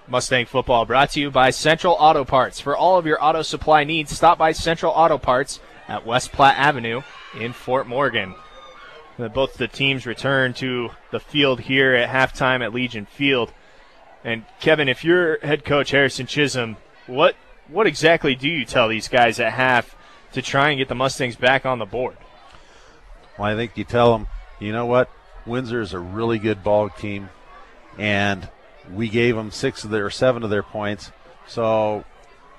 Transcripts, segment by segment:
Mustang football brought to you by Central Auto Parts. For all of your auto supply needs, stop by Central Auto Parts at West Platte Avenue in Fort Morgan. Both the teams return to the field here at halftime at Legion Field. And Kevin, if you're head coach Harrison Chisholm, what exactly do you tell these guys at half to try and get the Mustangs back on the board? Well, I think you tell them, you know what, Windsor is a really good ball team, and we gave them 7 of their points. So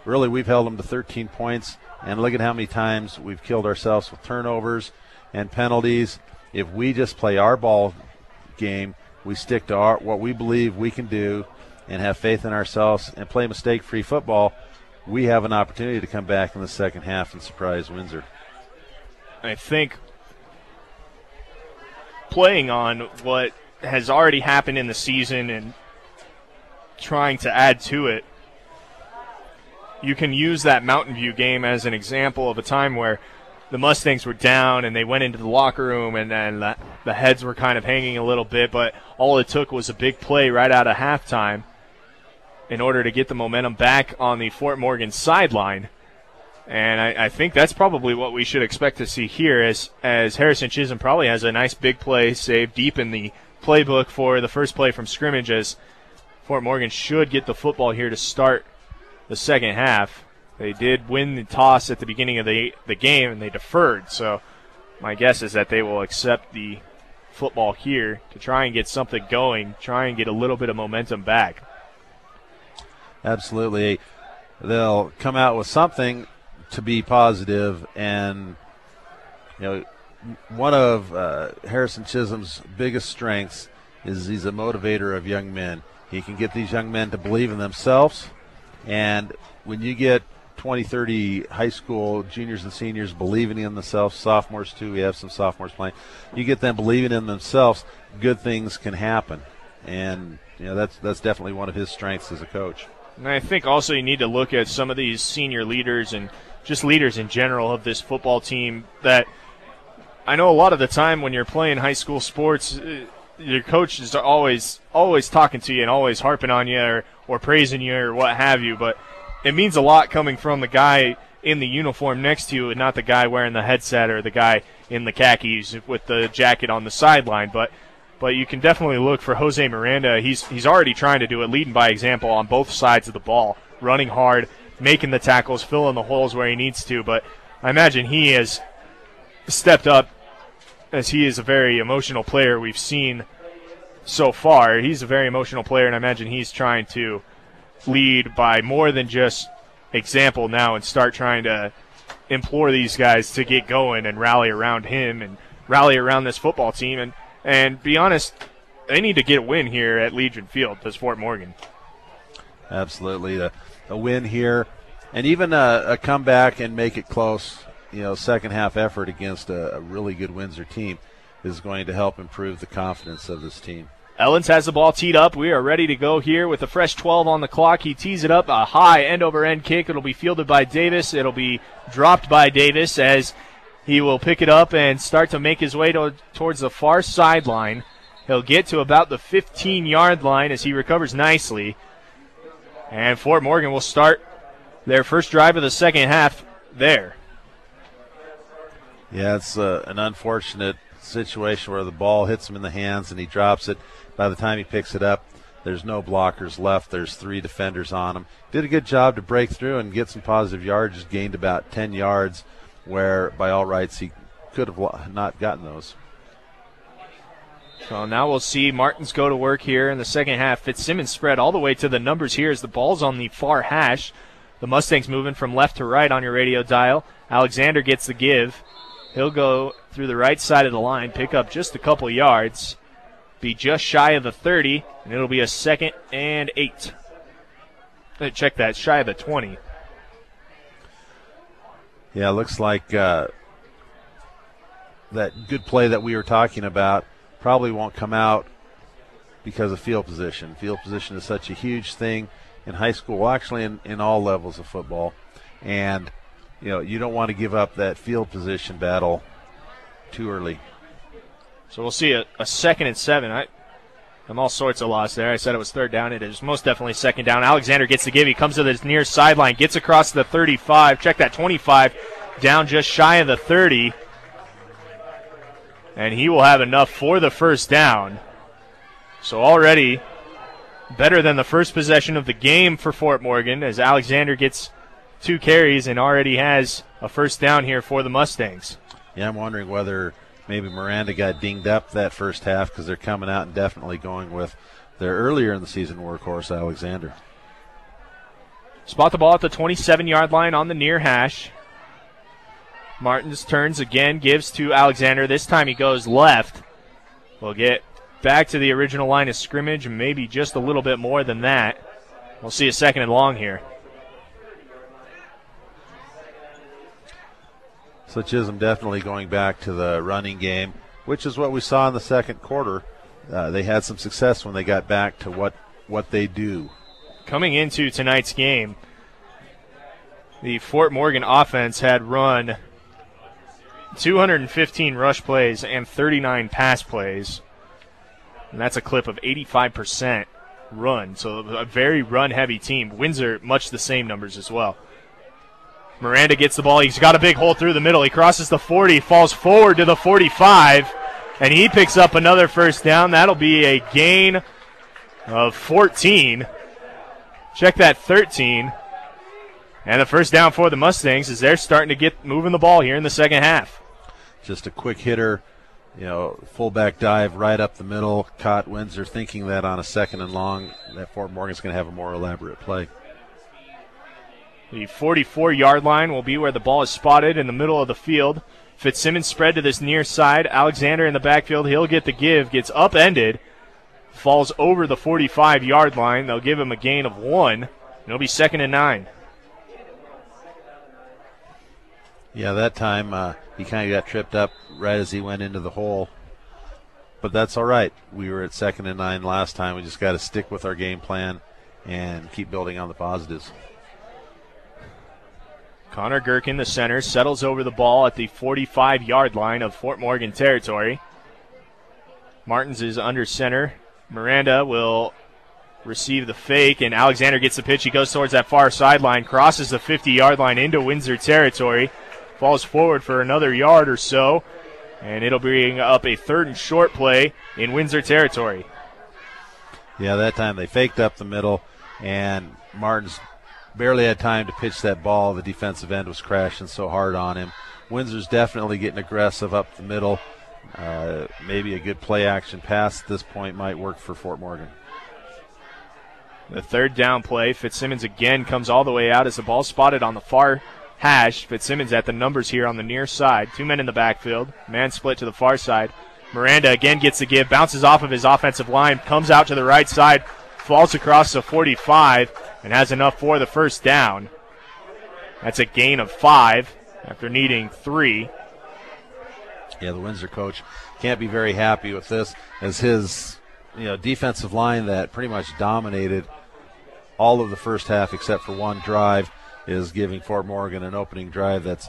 really we've held them to 13 points, and look at how many times we've killed ourselves with turnovers and penalties. If we just play our ball game, we stick to what we believe we can do and have faith in ourselves and play mistake-free football, we have an opportunity to come back in the second half and surprise Windsor. I think playing on what has already happened in the season and trying to add to it, you can use that Mountain View game as an example of a time where the Mustangs were down and they went into the locker room and then the heads were kind of hanging a little bit, but all it took was a big play right out of halftime in order to get the momentum back on the Fort Morgan sideline. And I think that's probably what we should expect to see here as Harrison Chisholm probably has a nice big play saved deep in the playbook for the first play from scrimmage, as Fort Morgan should get the football here to start the second half. They did win the toss at the beginning of the game, and they deferred. So my guess is that they will accept the football here to try and get something going, try and get a little bit of momentum back. Absolutely. They'll come out with something to be positive, and one of Harrison Chisholm's biggest strengths is he's a motivator of young men. He can get these young men to believe in themselves, and when you get 20, 30 high school juniors and seniors believing in themselves, sophomores too, we have some sophomores playing, you get them believing in themselves, good things can happen. And that's definitely one of his strengths as a coach. And I think also you need to look at some of these senior leaders and just leaders in general of this football team, that I know a lot of the time when you're playing high school sports, your coaches are always talking to you and always harping on you or praising you or what have you, but it means a lot coming from the guy in the uniform next to you and not the guy wearing the headset or the guy in the khakis with the jacket on the sideline. But you can definitely look for Jose Miranda. He's already trying to do it, leading by example on both sides of the ball, running hard, making the tackles, filling the holes where he needs to. But I imagine he has stepped up, as he is a very emotional player we've seen so far. He's a very emotional player, and I imagine he's trying to lead by more than just example now and start trying to implore these guys to get going and rally around him and rally around this football team. And be honest, they need to get a win here at Legion Field, does Fort Morgan. Absolutely. A win here, and even a comeback and make it close, second half effort against a really good Windsor team is going to help improve the confidence of this team. Ellens has the ball teed up. We are ready to go here with a fresh 12 on the clock. He tees it up, a high end-over-end kick. It'll be fielded by Davis. It'll be dropped by Davis as he will pick it up and start to make his way towards the far sideline. He'll get to about the 15-yard line as he recovers nicely. And Fort Morgan will start their first drive of the second half there. Yeah, it's an unfortunate situation where the ball hits him in the hands and he drops it. By the time he picks it up, there's no blockers left. There's 3 defenders on him. Did a good job to break through and get some positive yards. Just gained about 10 yards, where by all rights he could have not gotten those. So now we'll see Martins go to work here in the second half. Fitzsimmons spread all the way to the numbers here as the ball's on the far hash. The Mustangs moving from left to right on your radio dial. Alexander gets the give. He'll go through the right side of the line, pick up just a couple yards, be just shy of the 30, and it'll be a 2nd and 8. Check that, shy of the 20. Yeah, looks like that good play that we were talking about probably won't come out because of field position. Field position is such a huge thing in high school, well, actually in all levels of football. And, you don't want to give up that field position battle too early. So we'll see a 2nd and 7. I'm all sorts of lost there. I said it was third down. It is most definitely second down. Alexander gets the give. He comes to the near sideline, gets across the 35. Check that, 25, down just shy of the 30. And he will have enough for the first down. So already better than the first possession of the game for Fort Morgan, as Alexander gets 2 carries and already has a first down here for the Mustangs. Yeah, I'm wondering whether maybe Miranda got dinged up that first half, because they're coming out and definitely going with their earlier in the season workhorse, Alexander. Spot the ball at the 27-yard line on the near hash. Martins turns again, gives to Alexander. This time he goes left. We'll get back to the original line of scrimmage, and maybe just a little bit more than that. We'll see a second and long here. So Chisholm definitely going back to the running game, which is what we saw in the second quarter. They had some success when they got back to what they do. Coming into tonight's game, the Fort Morgan offense had run 215 rush plays and 39 pass plays. And that's a clip of 85% run. So a very run-heavy team. Windsor, much the same numbers as well. Miranda gets the ball. He's got a big hole through the middle. He crosses the 40, falls forward to the 45, and he picks up another first down. That'll be a gain of 14. Check that, 13. And the first down for the Mustangs as they're starting to get moving the ball here in the second half. Just a quick hitter. Fullback dive right up the middle, caught Windsor thinking that on a second and long that Fort Morgan's going to have a more elaborate play. The 44-yard line will be where the ball is spotted in the middle of the field. Fitzsimmons spread to this near side. Alexander in the backfield. He'll get the give, gets upended, falls over the 45-yard line. They'll give him a gain of 1. It'll be 2nd and 9. Yeah, that time he kind of got tripped up right as he went into the hole. But that's all right. We were at 2nd and 9 last time. We just got to stick with our game plan and keep building on the positives. Connor Gherkin, the center, settles over the ball at the 45-yard line of Fort Morgan territory. Martins is under center. Miranda will receive the fake, and Alexander gets the pitch. He goes towards that far sideline, crosses the 50-yard line into Windsor territory, falls forward for another yard or so, and it'll bring up a 3rd and short play in Windsor territory. Yeah, that time they faked up the middle, and Martins barely had time to pitch that ball. The defensive end was crashing so hard on him. Windsor's definitely getting aggressive up the middle. Maybe a good play-action pass at this point might work for Fort Morgan. The 3rd down play, Fitzsimmons again comes all the way out as the ball spotted on the far hash. Fitzsimmons at the numbers here on the near side. 2 men in the backfield. Man split to the far side. Miranda again gets the give, bounces off of his offensive line, comes out to the right side, falls across the 45, and has enough for the first down. That's a gain of 5 after needing 3. Yeah, the Windsor coach can't be very happy with this, as his defensive line that pretty much dominated all of the first half except for one drive is giving Fort Morgan an opening drive that's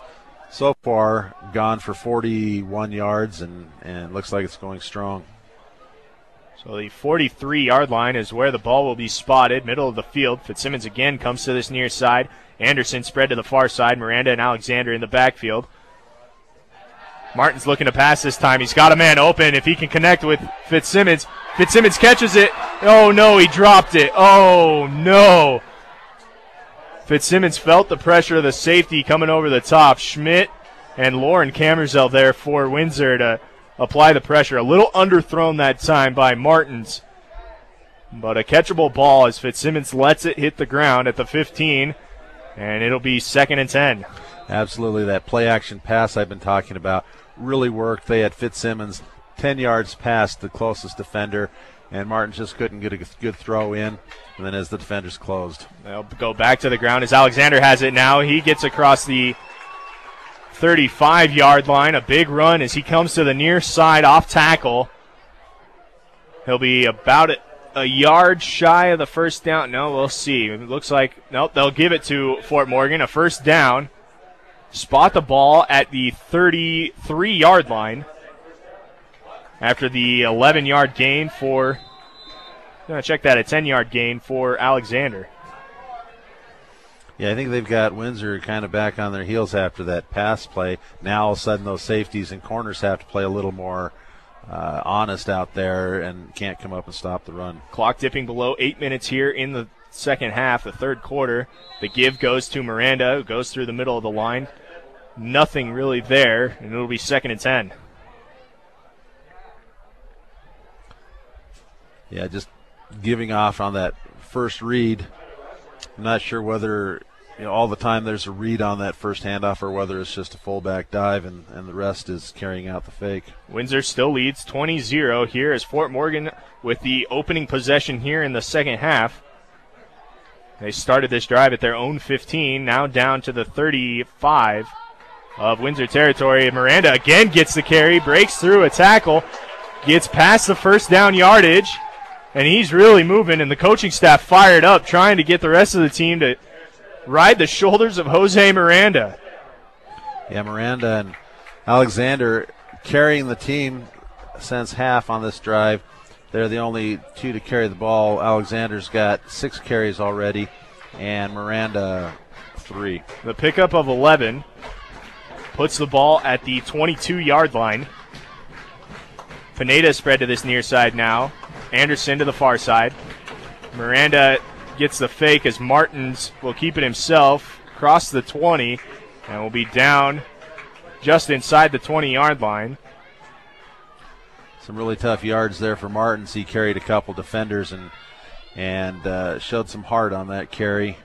so far gone for 41 yards and looks like it's going strong. So the 43-yard line is where the ball will be spotted, middle of the field. Fitzsimmons again comes to this near side. Anderson spread to the far side. Miranda and Alexander in the backfield. Martin's looking to pass this time. He's got a man open. If he can connect with Fitzsimmons. Fitzsimmons catches it. Oh, no, he dropped it. Oh, no. Fitzsimmons felt the pressure of the safety coming over the top. Schmidt and Lauren Camersell there for Windsor to apply the pressure. A little underthrown that time by Martins. But a catchable ball as Fitzsimmons lets it hit the ground at the 15. And it'll be 2nd and 10. Absolutely. That play-action pass I've been talking about really worked. They had Fitzsimmons 10 yards past the closest defender, and Martin just couldn't get a good throw in. And then as the defenders closed, they'll go back to the ground as Alexander has it now. He gets across the 35-yard line. A big run as he comes to the near side off tackle. He'll be about a yard shy of the first down. No, we'll see. It looks like, nope, they'll give it to Fort Morgan. A first down. Spot the ball at the 33-yard line after the 11-yard gain for check that, a 10-yard gain for Alexander. Yeah, I think they've got Windsor kind of back on their heels after that pass play. Now all of a sudden those safeties and corners have to play a little more honest out there and can't come up and stop the run. Clock dipping below 8 minutes here in the second half, the third quarter. The give goes to Miranda, who goes through the middle of the line. Nothing really there, and it'll be 2nd and 10. Yeah, just giving off on that first read. I'm not sure whether all the time there's a read on that first handoff or whether it's just a fullback dive and the rest is carrying out the fake. Windsor still leads 20-0 here as Fort Morgan with the opening possession here in the second half. They started this drive at their own 15, now down to the 35 of Windsor territory. Miranda again gets the carry, breaks through a tackle, gets past the first down yardage, and he's really moving, and the coaching staff fired up trying to get the rest of the team to ride the shoulders of Jose Miranda. Yeah, Miranda and Alexander carrying the team since half on this drive. They're the only two to carry the ball. Alexander's got 6 carries already, and Miranda 3. The pickup of 11 puts the ball at the 22-yard line. Pineda spread to this near side now. Anderson to the far side. Miranda gets the fake as Martins will keep it himself across the 20 and will be down just inside the 20-yard line. Some really tough yards there for Martins. He carried a couple defenders and showed some heart on that carry.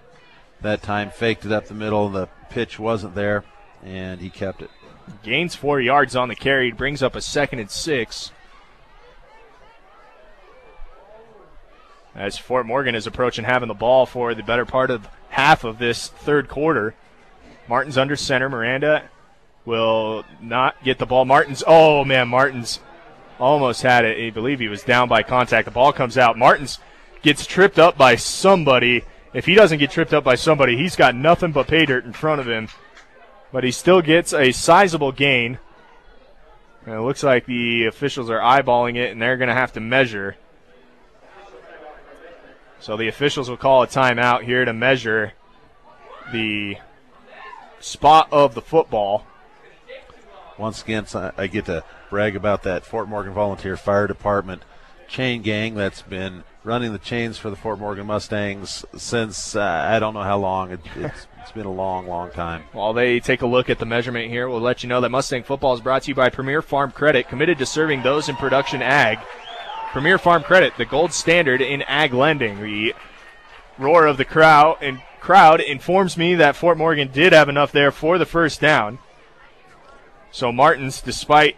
That time faked it up the middle. The pitch wasn't there, and he kept it. Gains 4 yards on the carry. Brings up a 2nd and 6. As Fort Morgan is approaching having the ball for the better part of half of this third quarter. Martins under center. Miranda will not get the ball. Martins almost had it. I believe he was down by contact. The ball comes out. Martins gets tripped up by somebody. If he doesn't get tripped up by somebody, he's got nothing but pay dirt in front of him. But he still gets a sizable gain. And it looks like the officials are eyeballing it, and they're going to have to measure. So the officials will call a timeout here to measure the spot of the football. Once again, I get to brag about that Fort Morgan Volunteer Fire Department chain gang that's been running the chains for the Fort Morgan Mustangs since I don't know how long. It's been a long, long time. While they take a look at the measurement here, we'll let you know that Mustang football is brought to you by Premier Farm Credit, committed to serving those in production ag. Premier Farm Credit, the gold standard in ag lending. The roar of the crowd informs me that Fort Morgan did have enough there for the first down. So Martins, despite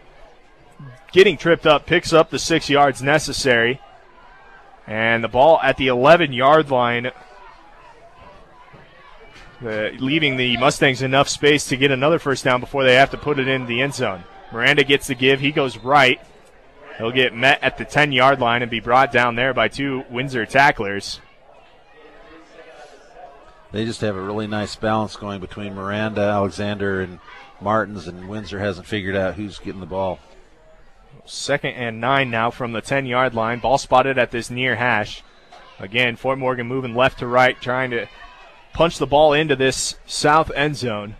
getting tripped up, picks up the 6 yards necessary. And the ball at the 11-yard line, leaving the Mustangs enough space to get another first down before they have to put it in the end zone. Miranda gets the give. He goes right. He'll get met at the 10-yard line and be brought down there by 2 Windsor tacklers. They just have a really nice balance going between Miranda, Alexander, and Martins, and Windsor hasn't figured out who's getting the ball. 2nd and 9 now from the 10-yard line. Ball spotted at this near hash. Again, Fort Morgan moving left to right, trying to punch the ball into this south end zone.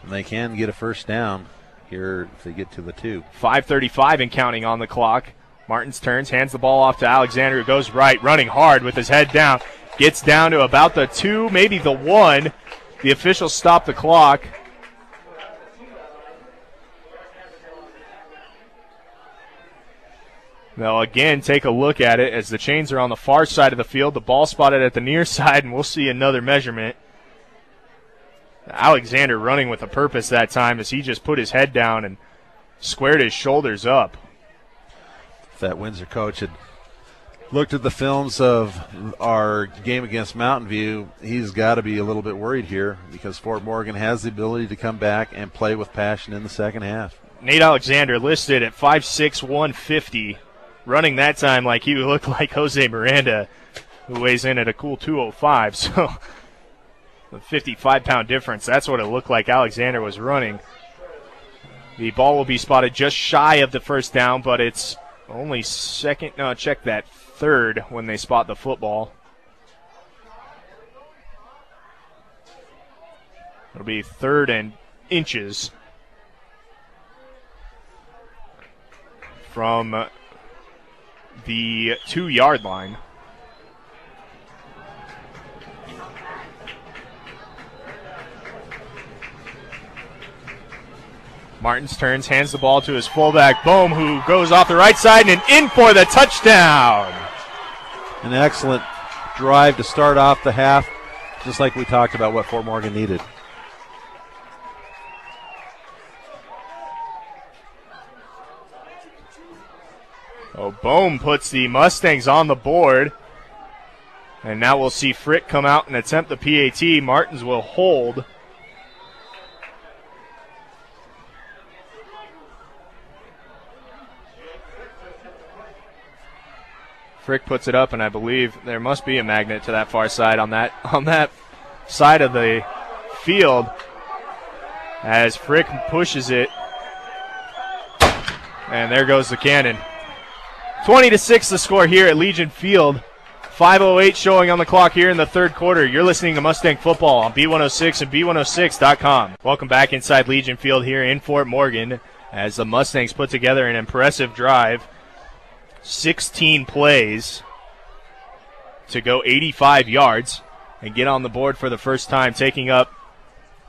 And they can get a first down here if they get to the 2. 5:35 and counting on the clock. Martins turns, hands the ball off to Alexander, who goes right, running hard with his head down. Gets down to about the 2, maybe the 1. The officials stop the clock. They'll again take a look at it as the chains are on the far side of the field. The ball spotted at the near side, and we'll see another measurement. Alexander running with a purpose that time as he just put his head down and squared his shoulders up. If that Windsor coach had looked at the films of our game against Mountain View, he's got to be a little bit worried here because Fort Morgan has the ability to come back and play with passion in the second half. Nate Alexander listed at 5'6", 150, running that time like he looked like Jose Miranda, who weighs in at a cool 205. So a 55-pound difference. That's what it looked like Alexander was running. The ball will be spotted just shy of the first down, but it's only second, no, check that, third when they spot the football. It'll be 3rd and inches from the 2-yard line. Martins turns, hands the ball to his fullback, Bohm, who goes off the right side and in for the touchdown. An excellent drive to start off the half, just like we talked about what Fort Morgan needed. Oh, Bohm puts the Mustangs on the board. And now we'll see Frick come out and attempt the PAT. Martins will hold. Frick puts it up, and I believe there must be a magnet to that far side on that side of the field as Frick pushes it. And there goes the cannon. 20-6 the score here at Legion Field. 5:08 showing on the clock here in the third quarter. You're listening to Mustang Football on B106 and B106.com. Welcome back inside Legion Field here in Fort Morgan as the Mustangs put together an impressive drive. 16 plays to go 85 yards and get on the board for the first time, taking up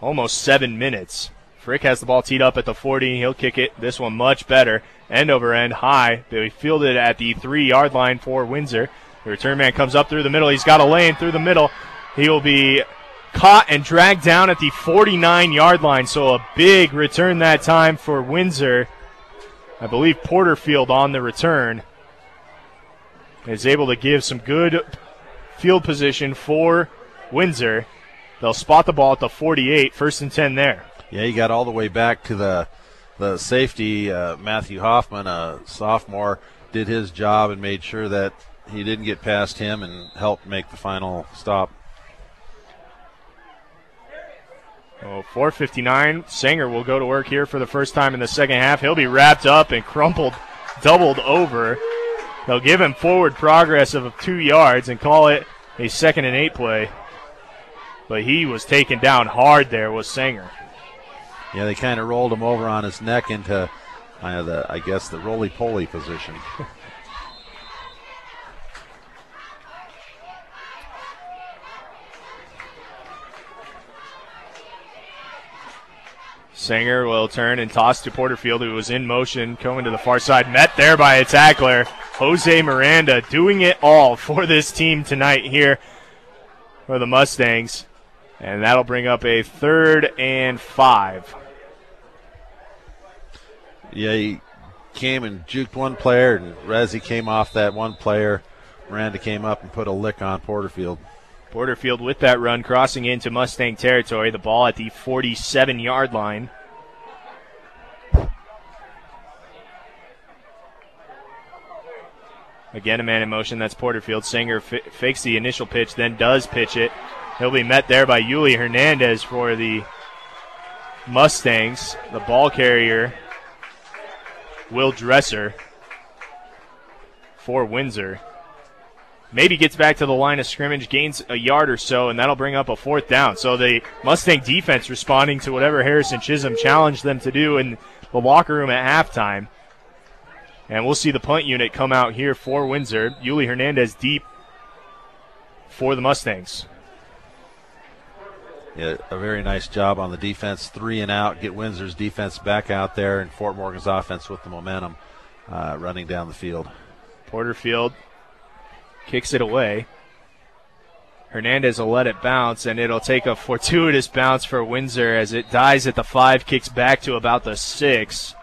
almost 7 minutes. Frick has the ball teed up at the 40. He'll kick it. This one much better. End over end high. They fielded at the 3-yard line for Windsor. The return man comes up through the middle. He's got a lane through the middle. He will be caught and dragged down at the 49-yard line. So a big return that time for Windsor. I believe Porterfield on the return is able to give some good field position for Windsor. They'll spot the ball at the 48, 1st and 10 there. Yeah, he got all the way back to the safety. Matthew Hoffman, a sophomore, did his job and made sure that he didn't get past him and helped make the final stop. Oh, 4:59. Sanger will go to work here for the first time in the second half. He'll be wrapped up and crumpled, doubled over. They'll give him forward progress of 2 yards and call it a 2nd and 8 play. But he was taken down hard there, was Sanger. Yeah, they kind of rolled him over on his neck into, I guess, the roly-poly position. Sanger will turn and toss to Porterfield, who was in motion, going to the far side. Met there by a tackler, Jose Miranda, doing it all for this team tonight here for the Mustangs. And that'll bring up a 3rd and 5. Yeah, he came and juked one player, and Rezzy came off that one player. Miranda came up and put a lick on Porterfield. Porterfield with that run, crossing into Mustang territory. The ball at the 47-yard line. Again, a man in motion. That's Porterfield. Sanger fakes the initial pitch, then does pitch it. He'll be met there by Yuli Hernandez for the Mustangs. The ball carrier, Will Dresser, for Windsor. Maybe gets back to the line of scrimmage, gains a yard or so, and that'll bring up a 4th down. So the Mustang defense responding to whatever Harrison Chisholm challenged them to do in the locker room at halftime. And we'll see the punt unit come out here for Windsor. Yuli Hernandez deep for the Mustangs. Yeah, a very nice job on the defense. 3 and out, get Windsor's defense back out there, and Fort Morgan's offense with the momentum running down the field. Porterfield kicks it away. Hernandez will let it bounce, and it'll take a fortuitous bounce for Windsor as it dies at the 5, kicks back to about the 6.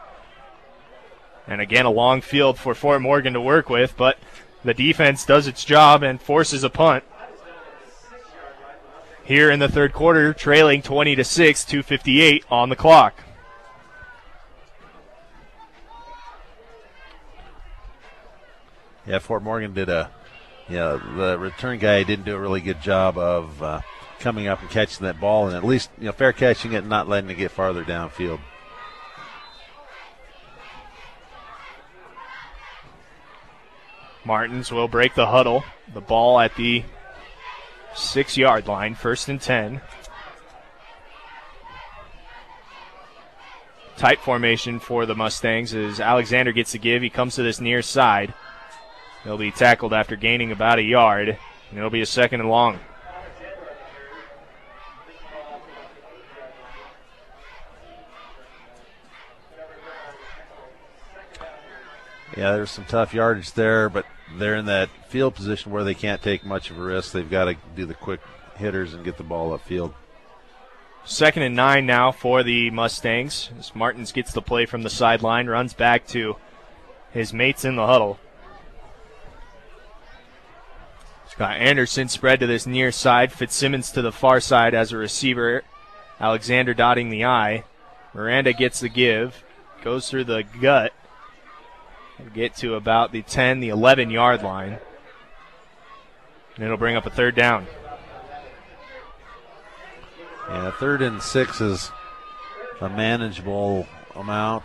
And again, a long field for Fort Morgan to work with, but the defense does its job and forces a punt. Here in the third quarter, trailing 20-6, 2:58 on the clock. Yeah, Fort Morgan did the return guy didn't do a really good job of coming up and catching that ball, and at least, fair catching it and not letting it get farther downfield. Martins will break the huddle. The ball at the 6-yard line, 1st and 10. Tight formation for the Mustangs as Alexander gets the give. He comes to this near side. He'll be tackled after gaining about a yard, and it'll be a 2nd and long. Yeah, there's some tough yardage there, but they're in that field position where they can't take much of a risk. They've got to do the quick hitters and get the ball upfield. 2nd and 9 now for the Mustangs as Martins gets the play from the sideline, runs back to his mates in the huddle. He's got Anderson spread to this near side, Fitzsimmons to the far side as a receiver, Alexander dotting the I. Miranda gets the give, goes through the gut. We'll get to about the 10, the 11-yard line. And it'll bring up a 3rd down. Yeah, 3rd and 6 is a manageable amount.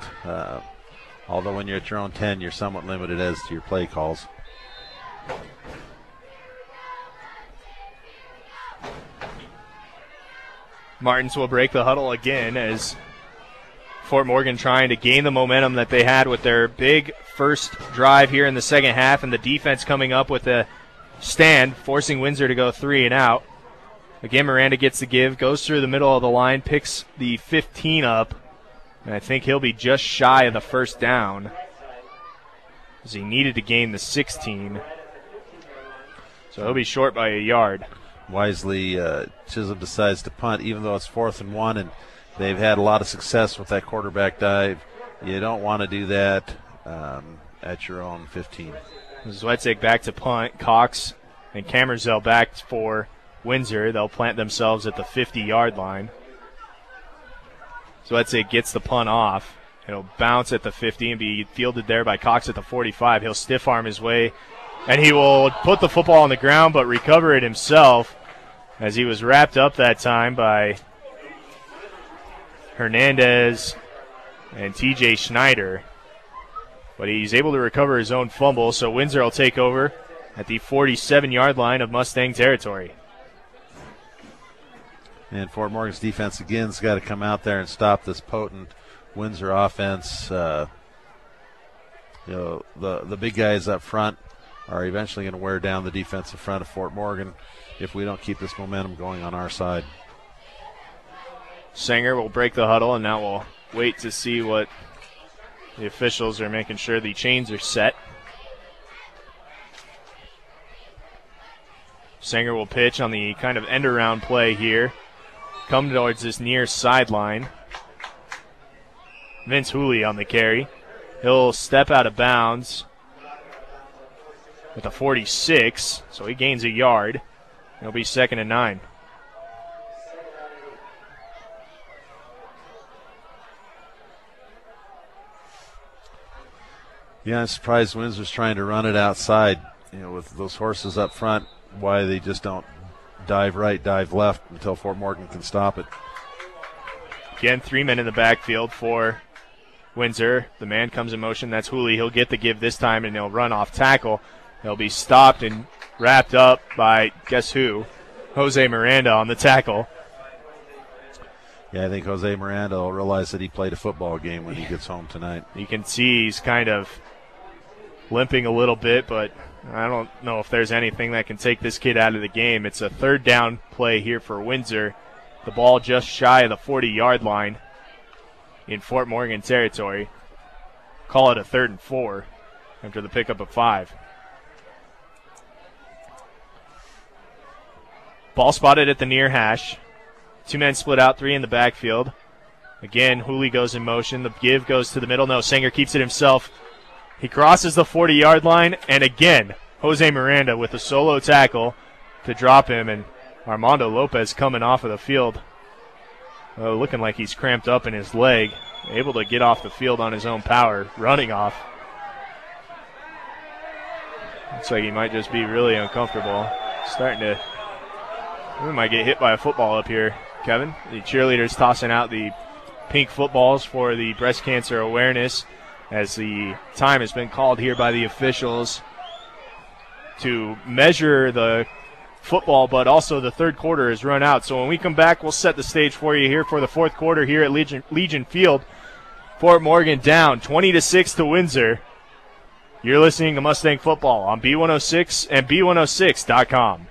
Although when you're at your own 10, you're somewhat limited as to your play calls. Martins will break the huddle again as Fort Morgan trying to gain the momentum that they had with their big first drive here in the second half, and the defense coming up with a stand, forcing Windsor to go 3 and out. Again, Miranda gets the give, goes through the middle of the line, picks the 15 up, and I think he'll be just shy of the 1st down as he needed to gain the 16. So he'll be short by a yard. Wisely, Chisholm decides to punt, even though it's 4th and 1, and they've had a lot of success with that quarterback dive. You don't want to do that at your own 15. Zwetzig back to punt. Cox and Camerzell back for Windsor. They'll plant themselves at the 50-yard line. Zwetzig gets the punt off. It'll bounce at the 50 and be fielded there by Cox at the 45. He'll stiff arm his way, and he will put the football on the ground but recover it himself as he was wrapped up that time by Hernandez and TJ Schneider. But he's able to recover his own fumble, so Windsor will take over at the 47-yard line of Mustang territory. And Fort Morgan's defense again has got to come out there and stop this potent Windsor offense. The big guys up front are eventually going to wear down the defensive front of Fort Morgan if we don't keep this momentum going on our side. Sanger will break the huddle, and now we'll wait to see what the officials are making sure the chains are set. Sanger will pitch on the kind of end-around play here. Come towards this near sideline. Vince Hooley on the carry. He'll step out of bounds with a 46, so he gains a yard. It'll be 2nd and 9. Yeah, I'm surprised Windsor's trying to run it outside. With those horses up front, why they just don't dive right, dive left until Fort Morgan can stop it. Again, 3 men in the backfield for Windsor. The man comes in motion. That's Hooley. He'll get the give this time, and he'll run off tackle. He'll be stopped and wrapped up by, guess who? Jose Miranda on the tackle. Yeah, I think Jose Miranda will realize that he played a football game when he gets home tonight. You can see he's kind of limping a little bit, but I don't know if there's anything that can take this kid out of the game. It's a 3rd down play here for Windsor. The ball just shy of the 40-yard line in Fort Morgan territory. Call it a 3rd and 4 after the pickup of 5. Ball spotted at the near hash. 2 men split out, 3 in the backfield. Again, Hooley goes in motion. The give goes to the middle. No, Sanger keeps it himself. He crosses the 40-yard line, and again, Jose Miranda with a solo tackle to drop him, and Armando Lopez coming off of the field, looking like he's cramped up in his leg, able to get off the field on his own power, running off. Looks like he might just be really uncomfortable. We might get hit by a football up here, Kevin. The cheerleaders tossing out the pink footballs for the breast cancer awareness as the time has been called here by the officials to measure the football, but also the third quarter has run out. So when we come back, we'll set the stage for you here for the fourth quarter here at Legion Field. Fort Morgan down 20-6 to Windsor. You're listening to Mustang Football on B106 and B106.com.